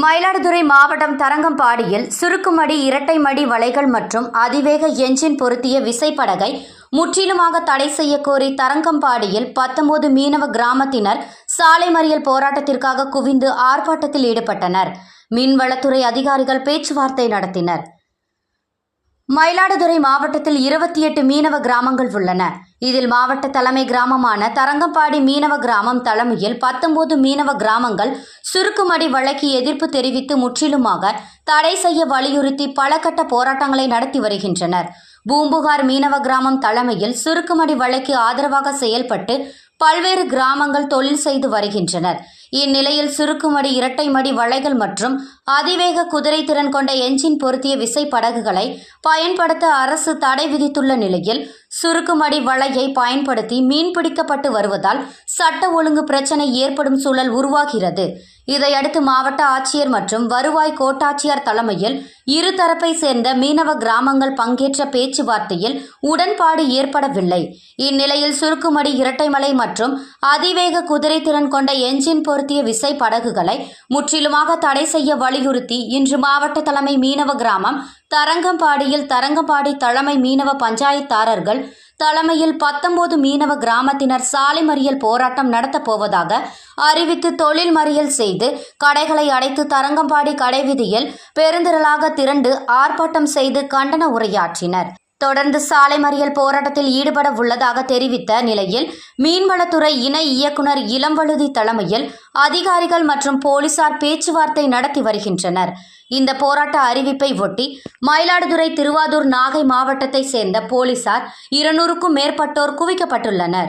மயிலாடுதுறை மாவட்டம் தரங்கம்பாடியில் சுருக்குமடி இரட்டை மடி வலைகள் மற்றும் அதிவேக என்ஜின் பொருத்திய விசைப்படகை முற்றிலுமாக தடை செய்ய கோரி தரங்கம்பாடியில் 19 மீனவ கிராமத்தினர் சாலை மறியல் போராட்டத்திற்காக குவிந்து ஆர்ப்பாட்டத்தில் ஈடுபட்டனர். மீன்வளத்துறை அதிகாரிகள் பேச்சுவார்த்தை நடத்தினர். மயிலாடுதுறை மாவட்டத்தில் 28 மீனவ கிராமங்கள் உள்ளன. இதில் மாவட்ட தலைமை கிராமமான தரங்கம்பாடி மீனவ கிராமம் தலைமையில் 19 மீனவ கிராமங்கள் சுருக்குமடி வலைக்கு எதிர்ப்பு தெரிவித்து முற்றிலுமாக தடை செய்ய வலியுறுத்தி பல கட்ட போராட்டங்களை நடத்தி வருகின்றனர். பூம்புகார் மீனவ கிராமம் தலைமையில் சுருக்குமடி வலைக்கு ஆதரவாக செயல்பட்டு பல்வேறு கிராமங்கள் தொழில் செய்து வருகின்றனர். இந்நிலையில் சுருக்குமடி இரட்டை மடி வலைகள் மற்றும் அதிவேக குதிரை திறன் கொண்ட என்ஜின் பொருத்திய விசைப்படகுகளை பயன்படுத்த அரசு தடை விதித்துள்ள நிலையில் சுருக்குமடி வலையை பயன்படுத்தி மீன்பிடிக்கப்பட்டு வருவதால் சட்ட ஒழுங்கு பிரச்சினை ஏற்படும் சூழல் உருவாகிறது. இதையடுத்து மாவட்ட ஆட்சியர் மற்றும் வருவாய் கோட்டாட்சியர் தலைமையில் இருதரப்பை சேர்ந்த மீனவ கிராமங்கள் பங்கேற்ற பேச்சுவார்த்தையில் உடன்பாடு ஏற்படவில்லை. இந்நிலையில் சுருக்குமடி இரட்டைமலை மற்றும் அதிவேக குதிரை திறன் கொண்ட என்ஜின் பொருத்திய விசை படகுகளை முற்றிலுமாக தடை செய்ய வலியுறுத்தி இன்று மாவட்ட தலைமை மீனவ கிராமம் தரங்கம்பாடியில் தரங்கம்பாடி தலைமை மீனவ பஞ்சாயத்தாரர்கள் தலைமையில் 19 மீனவ கிராமத்தினர் சாலை மறியல் போராட்டம் நடத்தப் போவதாக அறிவித்து தொழில் மறியல் செய்து கடைகளை அடைத்து தரங்கம்பாடி கடைவீதியில் பெருந்திரளாக திரண்டு ஆர்ப்பாட்டம் செய்து கண்டன உரையாற்றினர். தொடர்ந்து சாலை மறியல் போராட்டத்தில் ஈடுபட உள்ளதாக தெரிவித்த நிலையில் மீன்வளத்துறை இணை இயக்குனர் இளம்வழுதி தலைமையில் அதிகாரிகள் மற்றும் போலீசார் பேச்சுவார்த்தை நடத்தி வருகின்றனர். இந்த போராட்ட அறிவிப்பை ஒட்டி மயிலாடுதுறை, திருவாரூர், நாகை மாவட்டத்தை சேர்ந்த போலீசார் 200க்கும் மேற்பட்டோர் குவிக்கப்பட்டுள்ளனர்.